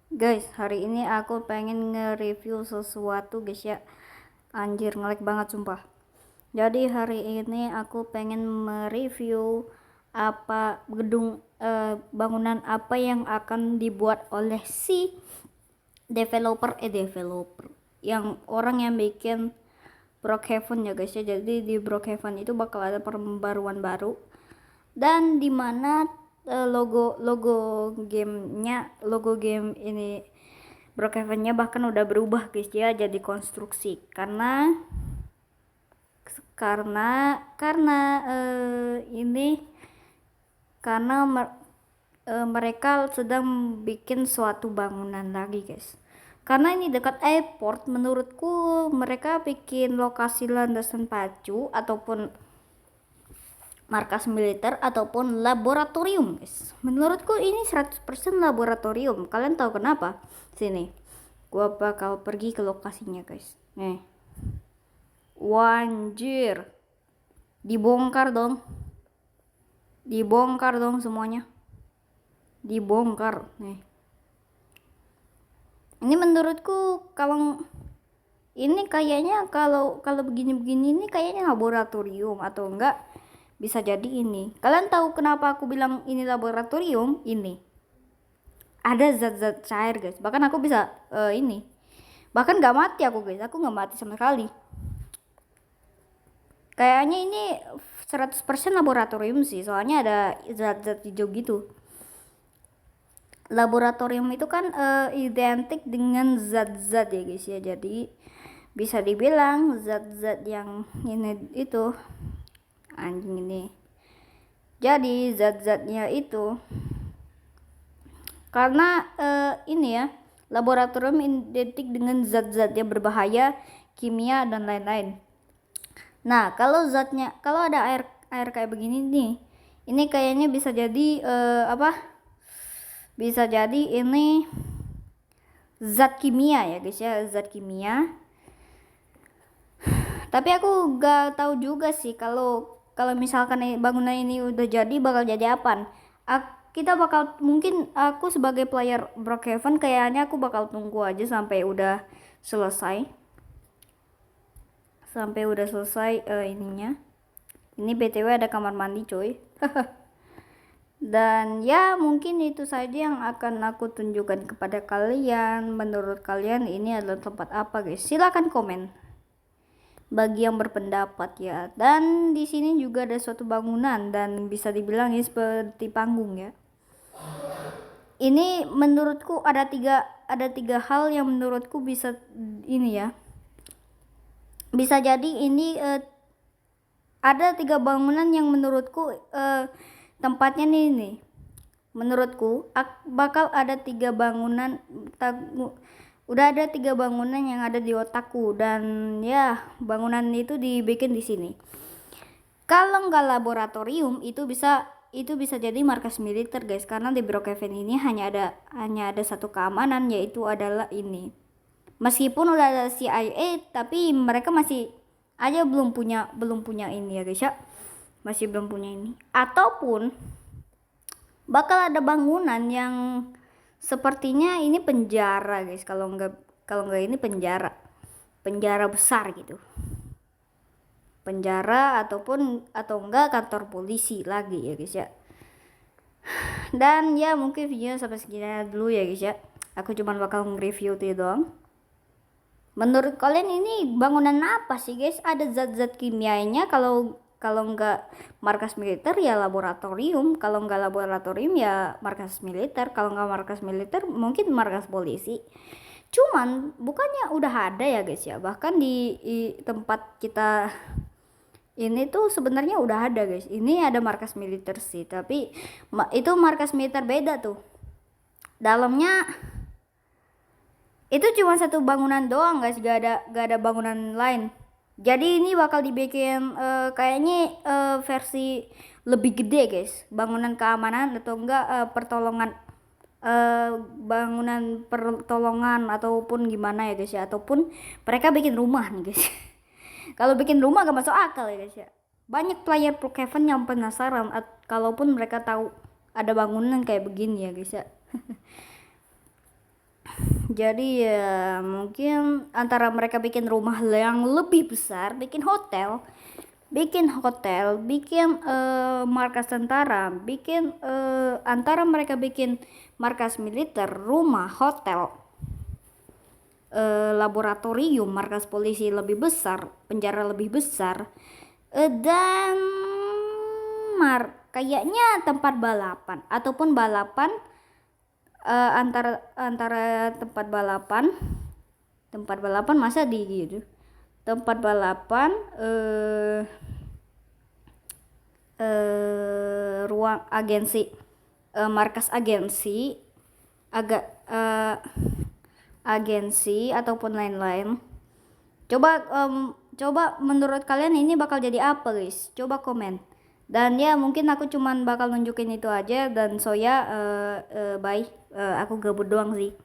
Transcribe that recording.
Guys, hari ini aku pengen nge-review sesuatu guys ya. Anjir, ngelag banget sumpah. Jadi hari ini aku pengen mereview bangunan apa yang akan dibuat oleh si developer yang orang yang bikin Brookhaven ya guys ya. Jadi di Brookhaven itu bakal ada pembaruan baru dan dimana logo logo game ini Brookhaven-nya bahkan udah berubah guys ya, jadi konstruksi karena ini karena mereka sedang bikin suatu bangunan lagi guys, karena ini dekat airport. Menurutku mereka bikin lokasi landasan pacu ataupun markas militer ataupun laboratorium guys. Menurutku ini 100% laboratorium. Kalian tahu kenapa? Sini gua bakal pergi ke lokasinya guys. Nih, wanjir, dibongkar dong, semuanya dibongkar. Nih, ini menurutku kalau ini kayaknya kalau kalau begini-begini ini kayaknya laboratorium atau enggak bisa jadi ini. Kalian tahu kenapa aku bilang ini laboratorium? Ini ada zat-zat cair guys, bahkan aku bisa ini bahkan nggak mati aku guys, aku nggak mati sama sekali. Kayaknya ini 100% laboratorium sih, soalnya ada zat-zat hijau gitu. Laboratorium itu kan identik dengan zat-zat ya guys ya, jadi bisa dibilang zat-zat yang ini itu anjing ini. Jadi zat-zatnya itu karena ini ya, laboratorium identik dengan zat-zat yang berbahaya, kimia dan lain-lain. Nah, kalau ada air kayak begini nih, ini kayaknya bisa jadi Bisa jadi ini zat kimia ya guys ya, zat kimia. Tapi aku gak tahu juga sih kalau kalau misalkan bangunan ini udah jadi bakal jadi apa. Kita bakal, mungkin aku sebagai player Brookhaven kayaknya aku bakal tunggu aja selesai sampai udah selesai ininya. Ini BTW ada kamar mandi coy. Dan ya mungkin itu saja yang akan aku tunjukkan kepada kalian. Menurut kalian ini adalah tempat apa guys? Silahkan komen bagi yang berpendapat ya. Dan di sini juga ada suatu bangunan dan bisa dibilang ini seperti panggung ya. Ini menurutku ada tiga hal yang menurutku bisa ini ya. Bisa jadi ini ada tiga bangunan yang menurutku tempatnya nih. Menurutku bakal ada udah ada tiga bangunan yang ada di otakku, dan ya bangunan itu dibikin di sini. Kalau nggak laboratorium itu bisa jadi markas militer guys, karena di Brookhaven ini hanya ada satu keamanan, yaitu adalah ini. Meskipun udah ada CIA tapi mereka masih aja belum punya ini ya guys ya, masih belum punya ini. Ataupun bakal ada bangunan yang sepertinya ini penjara guys, kalau nggak ini penjara besar gitu, penjara atau enggak kantor polisi lagi ya guys ya. Dan ya mungkin videonya sampai segini dulu ya guys ya, aku cuma bakal nge-review itu doang. Menurut kalian ini bangunan apa sih guys? Ada zat-zat kimianya. Kalau enggak markas militer ya laboratorium, kalau enggak laboratorium ya markas militer, kalau enggak markas militer mungkin markas polisi. Cuman bukannya udah ada ya guys ya, bahkan di tempat kita ini tuh sebenarnya udah ada guys. Ini ada markas militer sih, tapi itu markas militer beda tuh. Dalamnya itu cuma satu bangunan doang guys, gak ada bangunan lain. Jadi ini bakal dibikin kayaknya versi lebih gede guys, bangunan keamanan atau enggak bangunan pertolongan ataupun gimana ya guys ya, ataupun mereka bikin rumah nih guys. Kalau bikin rumah gak masuk akal ya guys ya. Banyak player Brookhaven yang penasaran kalaupun mereka tahu ada bangunan kayak begini ya guys ya. Jadi ya mungkin antara mereka bikin rumah yang lebih besar, bikin hotel, bikin markas tentara, bikin antara mereka bikin markas militer, rumah, hotel, laboratorium, markas polisi lebih besar, penjara lebih besar, dan kayaknya tempat balapan ataupun balapan, antara tempat balapan masa di gitu, tempat balapan, ruang agensi, markas agensi, agak agensi ataupun lain-lain. Coba menurut kalian ini bakal jadi apa guys, coba komen. Dan ya mungkin aku cuman bakal nunjukin itu aja, dan bye. Aku gabut doang sih.